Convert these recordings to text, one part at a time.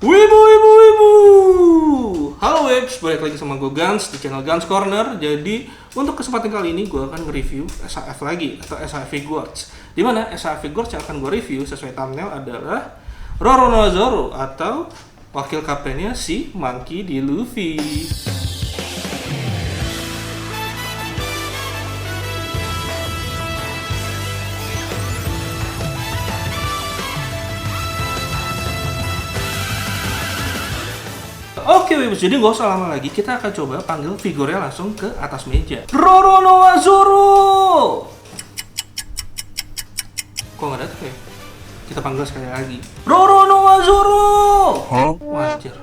Wibu, wibu, wibu. Halo Webs, balik lagi sama gue Gans di channel Gans Corner. Jadi untuk kesempatan kali ini gue akan nge-review SAF lagi atau SAF Figures. Dimana SAF Figures yang akan gue review sesuai thumbnail adalah Roronoa atau wakil kaptennya si Monkey D. Luffy. Oke, jadi gak usah lama lagi, kita akan coba panggil figurnya langsung ke atas meja. Roronoa Zoro! Kok nggak datang ya? Kita panggil sekali lagi. Roronoa Zoro! Wajar.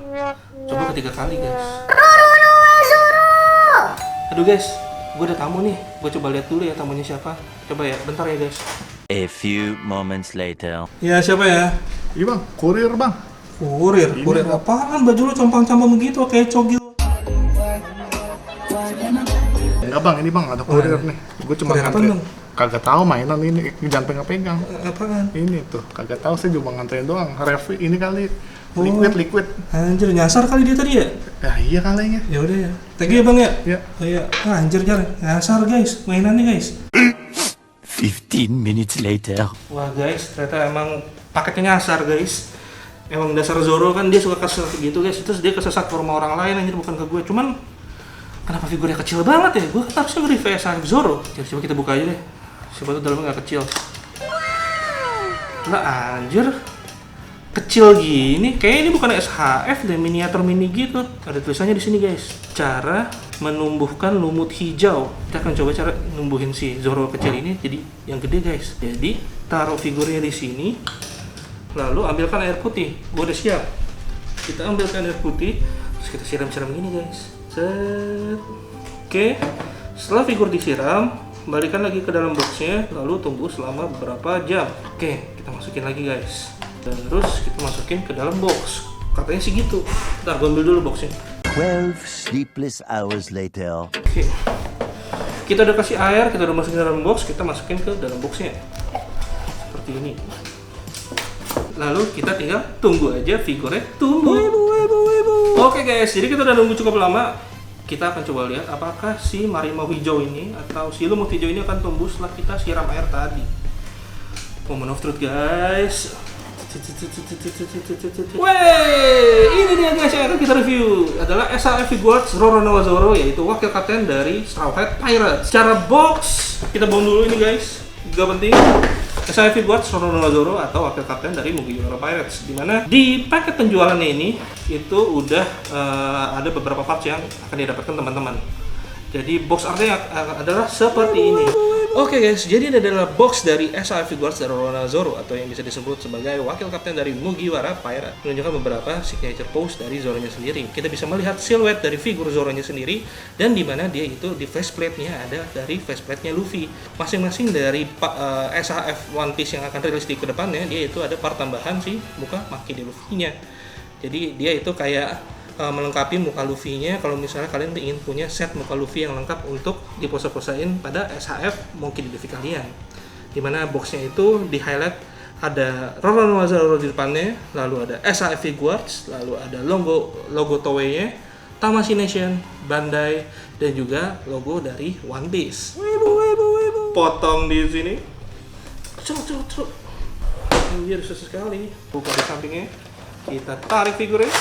Coba ketiga kali, guys. Roronoa Zoro! Aduh guys, gue ada tamu nih. Gue coba lihat dulu ya tamunya siapa. Coba ya, bentar ya guys. A few moments later. Ya, siapa ya? Iya bang, kurir bang. Kurir apaan? Baju lu compang-campang begitu kayak cogil. Enggak bang, ini bang ada kurir nih. Gue cuma Kurir apaan, nganterin. Bang? Kagak tahu mainan ini, jangan pegang-pegang. Apaan? Ini tuh, kagak tahu, saya cuma nganterin doang. Review ini kali Oh. liquid. Anjir, nyasar kali dia tadi ya? Ya iya kalinya. Ya udah ya. Thank you ya Bang ya. Ya. Oh iya. Anjir jar, nyasar guys. Mainannya guys. 15 minutes later. Wah guys, ternyata emang paketnya nyasar guys. Emang dasar Zoro kan dia suka kesel gitu guys. Terus dia kesesat ke rumah orang lain anjir, bukan ke gue. Cuman kenapa figurnya kecil banget ya? Gue kan harusnya nge-review SAF Zoro. Coba kita buka aja deh. Siapa tuh dalamnya gak kecil. Lah anjir. Kecil gini, kayaknya ini bukan SHF deh, miniatur mini gitu. Ada tulisannya di sini guys. Cara menumbuhkan lumut hijau. Kita akan coba cara numbuhin si Zoro kecil ini jadi yang gede guys. Jadi taruh figurnya di sini, lalu ambilkan air putih. Gue udah siap. Kita ambilkan air putih, terus kita siram-siram gini guys. Set. Oke. Setelah figur disiram, balikan lagi ke dalam boxnya, lalu tunggu selama beberapa jam. Oke, kita masukin lagi guys. Terus kita masukin ke dalam box. Katanya sih gitu. Ntar gue ambil dulu boxnya. 12 sleepless hours later. Oke. Kita udah kasih air, kita udah masukin ke dalam box, kita masukin ke dalam boxnya. Seperti ini. Lalu kita tinggal tunggu aja figurnya tumbuh. Oke guys, jadi kita udah nunggu cukup lama. Kita akan coba lihat apakah si marimau hijau ini atau si lumut hijau ini akan tumbuh setelah kita siram air tadi. Moment of truth guys. Wey, ini dia guys yang akan kita review adalah SAF Figures Roronoa Zoro, yaitu wakil kapten dari Straw Hat Pirates. Secara box kita buang dulu ini guys, gak penting. SAF Figures Roronoa Zoro atau wakil kapten dari Mugiwara Pirates, dimana di paket penjualannya ini itu udah ada beberapa parts yang akan didapatkan teman-teman. Jadi box artnya adalah seperti ini. Oke guys, jadi ini adalah box dari SAF Figures dari Roronoa Zoro atau yang bisa disebut sebagai wakil kapten dari Mugiwara Pirates. Menunjukkan beberapa signature pose dari Zoro-nya sendiri. Kita bisa melihat siluet dari figur Zoro-nya sendiri dan di mana dia itu di faceplate-nya ada dari faceplate-nya Luffy. Masing-masing dari SAF One Piece yang akan rilis di kedepannya dia itu ada part tambahan sih muka Monkey D. Luffy-nya. Jadi dia itu kayak melengkapi muka Luffy-nya kalau misalnya kalian ingin punya set muka Luffy yang lengkap untuk dipose-posein pada SHF Monkey D. Luffy kalian. Dimana boxnya itu di highlight ada Roronoa Zoro di depannya, lalu ada SAF Figures, lalu ada logo Toei-nya, Tamashii Nation, Bandai, dan juga logo dari One Piece. Potong di sini. Cuk. Anjir, susah sekali. Buka di sampingnya. Kita tarik figurnya.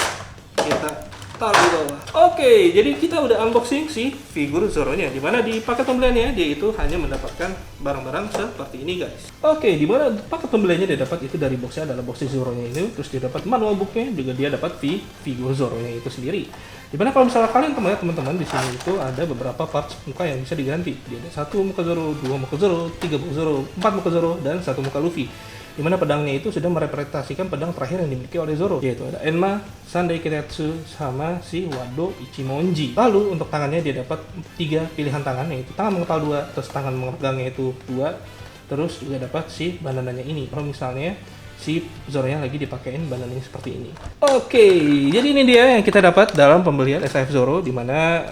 Kita taruh di bawah. Oke, jadi kita udah unboxing si figur Zoro-nya. Dimana di paket pembeliannya dia itu hanya mendapatkan barang-barang seperti ini guys. Oke, dimana paket pembeliannya dia dapat itu dari boxnya adalah box Zoro-nya ini. Terus dia dapat manual booknya, juga dia dapat figur Zoro-nya itu sendiri. Dimana kalau misalnya kalian teman-teman di sini itu ada beberapa parts muka yang bisa diganti. Dia ada 1 muka Zoro, 2 muka Zoro, 3 muka Zoro, 4 muka Zoro, dan 1 muka Luffy. Dimana pedangnya itu sudah merepresentasikan pedang terakhir yang dimiliki oleh Zoro, yaitu ada Enma, Sandai Kitetsu, sama si Wado Ichimonji. Lalu untuk tangannya dia dapat 3 pilihan tangan, yaitu tangan mengepal 2, terus tangan memegangnya itu 2, terus juga dapat si bandananya ini. Kalau misalnya si Zoro-nya lagi dipakein bandananya seperti ini. Oke, jadi ini dia yang kita dapat dalam pembelian SAF Zoro, dimana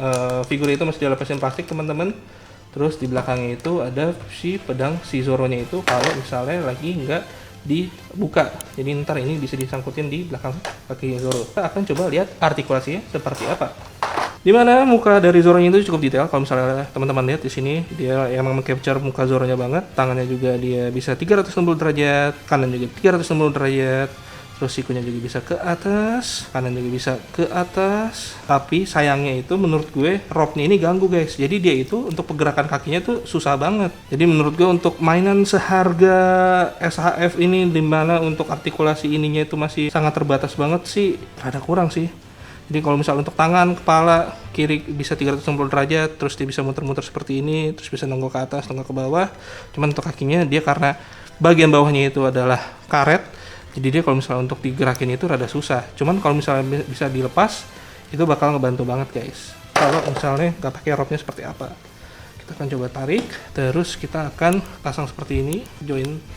figur itu masih dilapisin plastik teman-teman. Terus di belakangnya itu ada si pedang si Zoro-nya itu kalau misalnya lagi nggak dibuka. Jadi ntar ini bisa disangkutin di belakang kaki Zoro. Kita akan coba lihat artikulasinya seperti apa. Dimana muka dari Zoronya itu cukup detail. Kalau misalnya teman-teman lihat di sini, dia emang meng-capture muka Zoronya banget. Tangannya juga dia bisa 360 derajat, kanan juga 360 derajat. Terus sikunya juga bisa ke atas, kanan juga bisa ke atas. Tapi sayangnya itu menurut gue robnya ini ganggu guys. Jadi dia itu untuk pergerakan kakinya tuh susah banget. Jadi menurut gue untuk mainan seharga SHF ini, dimana untuk artikulasi ininya itu masih sangat terbatas banget sih, rada kurang sih. Jadi kalau misalnya untuk tangan, kepala, kiri bisa 360 derajat, terus dia bisa muter-muter seperti ini, terus bisa nongol ke atas, nongol ke bawah. Cuman untuk kakinya dia karena bagian bawahnya itu adalah karet, jadi dia kalau misalnya untuk digerakin itu rada susah. Cuman kalau misalnya bisa dilepas, itu bakal ngebantu banget guys. Kalau misalnya nggak pakai robnya seperti apa. Kita akan coba tarik, terus kita akan pasang seperti ini, join.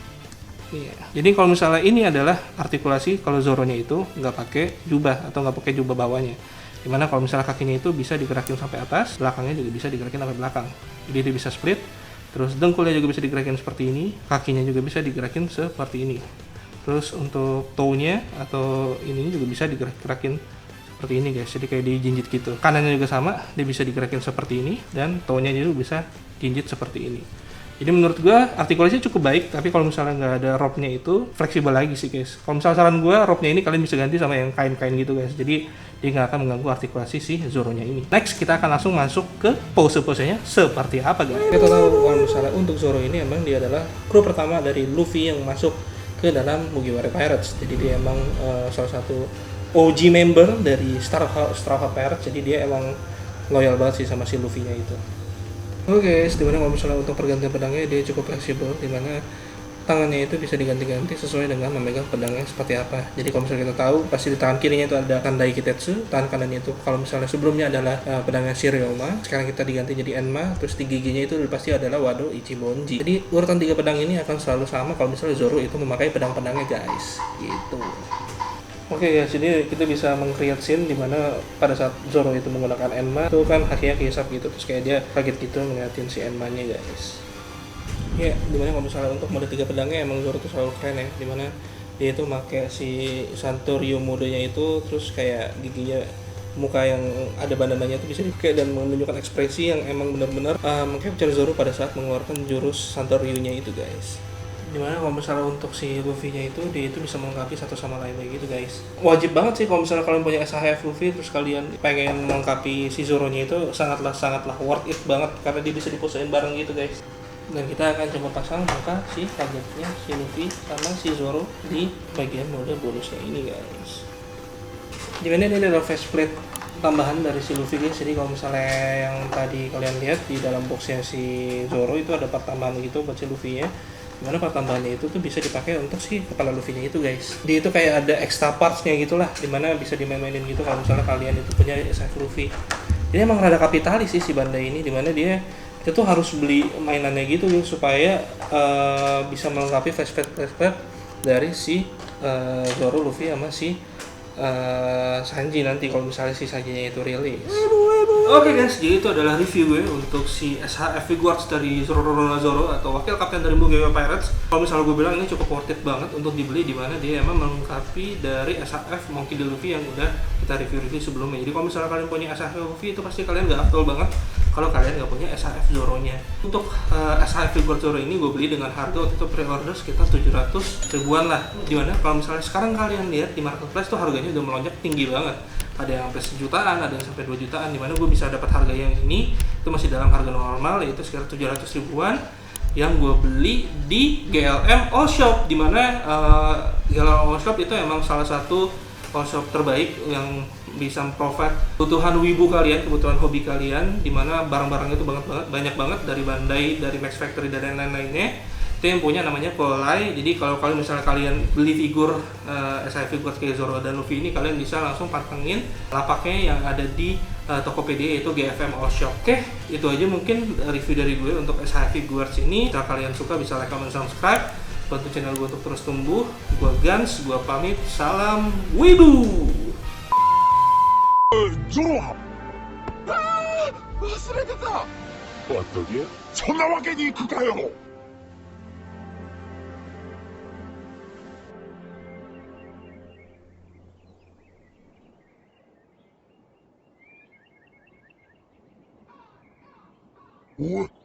Jadi kalau misalnya ini adalah artikulasi kalau Zoronya itu nggak pakai jubah atau nggak pakai jubah bawahnya. Dimana kalau misalnya kakinya itu bisa digerakin sampai atas, belakangnya juga bisa digerakin sampai belakang. Jadi dia bisa split, terus dengkulnya juga bisa digerakin seperti ini, kakinya juga bisa digerakin seperti ini. Terus untuk toe-nya atau ini juga bisa digerakin seperti ini guys, jadi kayak dijinjit gitu. Kanannya juga sama, dia bisa digerakin seperti ini, dan toe-nya juga bisa jinjit seperti ini. Jadi menurut gua artikulasinya cukup baik, tapi kalau misalnya nggak ada robnya itu fleksibel lagi sih guys. Kalau misalnya saran gua, robnya ini kalian bisa ganti sama yang kain-kain gitu guys, jadi dia nggak akan mengganggu artikulasi si Zoronya ini. Next kita akan langsung masuk ke pose-posenya seperti apa guys. Kita tahu kalau misalnya untuk Zoro ini emang dia adalah kru pertama dari Luffy yang masuk ke dalam Mugiwara Pirates. Jadi dia emang salah satu OG member dari Straw Hat Pirates. Jadi dia emang loyal banget sih sama si Luffy-nya itu. Oke guys, dimana kalau misalnya untuk pergantian pedangnya dia cukup fleksibel, dimana tangannya itu bisa diganti-ganti sesuai dengan memegang pedangnya seperti apa. Jadi kalau misalnya kita tahu, pasti di tangan kirinya itu ada Kandai Kitetsu, tangan kanannya itu kalau misalnya sebelumnya adalah pedangnya Shiryoma, sekarang kita diganti jadi Enma, terus di giginya itu pasti adalah Wado Ichibonji. Jadi urutan 3 pedang ini akan selalu sama kalau misalnya Zoro itu memakai pedang-pedangnya guys, gitu. Oke guys, jadi kita bisa meng-create scene dimana pada saat Zoro itu menggunakan Enma, itu kan kakinya kehisap gitu, terus kayak dia kaget gitu ngeliatin si Enma-nya guys. Ya, dimana kalau misalnya untuk mode 3 pedangnya emang Zoro tuh selalu keren ya, dimana dia itu pakai si Santoryo modenya itu, terus kayak giginya, muka yang ada bandananya itu bisa dipakai dan menunjukkan ekspresi yang emang benar-benar meng-capture Zoro pada saat mengeluarkan jurus Santoryo-nya itu guys. Dimana kalau misalnya untuk si Luffy-nya itu, dia itu bisa melengkapi satu sama lain kayak gitu guys. Wajib banget sih kalau misalnya kalian punya SHF Luffy terus kalian pengen melengkapi si Zoro-nya itu, sangatlah worth it banget karena dia bisa diposein bareng gitu guys. Dan kita akan coba pasang muka si targetnya si Luffy sama si Zoro di bagian mode bonusnya ini guys. Dimana ini adalah faceplate tambahan dari si Luffy guys. Jadi kalau misalnya yang tadi kalian lihat di dalam boxnya si Zoro itu ada part tambahan gitu buat si Luffy-nya, dimana part tambahannya itu tuh bisa dipakai untuk si kepala Luffy-nya itu guys. Dia itu kayak ada extra parts-nya gitulah, dimana bisa dimainin gitu kalau misalnya kalian itu punya SHF Luffy. Jadi emang rada kapitalis sih si Bandai ini, dimana dia itu tuh harus beli mainannya gitu supaya bisa melengkapi flashback dari si Zoro, Luffy sama si Sanji nanti kalau misalnya si Sanjinya itu rilis. Oke guys, jadi itu adalah review gue untuk si SHF Figuarts dari Zoro atau wakil kapten dari Mugiwara Pirates. Kalau misalnya gue bilang ini cukup worth it banget untuk dibeli, dimana dia emang melengkapi dari SHF Monkey D. Luffy yang udah kita review sebelumnya. Jadi kalau misalnya kalian punya SHF Luffy itu pasti kalian gak afdol banget kalau kalian nggak punya SHF Zoro-nya. Untuk SHF Figuarts Zoro ini gue beli dengan harga waktu itu pre-order sekitar 700 ribuan lah. Dimana kalau misalnya sekarang kalian lihat di marketplace tuh harganya udah melonjak tinggi banget. Ada yang sampai 1 jutaan, ada yang sampai 2 jutaan. Dimana gue bisa dapat harga yang ini itu masih dalam harga normal, yaitu sekitar 700 ribuan yang gue beli di GLM All Shop. Dimana GLM All Shop itu emang salah satu all shop terbaik yang bisa provide kebutuhan wibu kalian, kebutuhan hobi kalian, dimana barang-barangnya itu banyak banget dari Bandai, dari Max Factory dan lain-lainnya. Itu yang punya namanya Kolai. Jadi kalau kalian misalnya kalian beli figur SHF Figuarts kayak Zoro dan Luffy ini, kalian bisa langsung pantengin lapaknya yang ada di Tokopedia, yaitu GFM All Shop. Oke, itu aja mungkin review dari gue untuk SHF Figuarts ini. Jika kalian suka bisa like, comment, subscribe, bantu channel gue untuk terus tumbuh. Gue Gans, gue pamit, salam wibu. Zoro! 忘れてた! What the? そんなわけにいくかよ!おい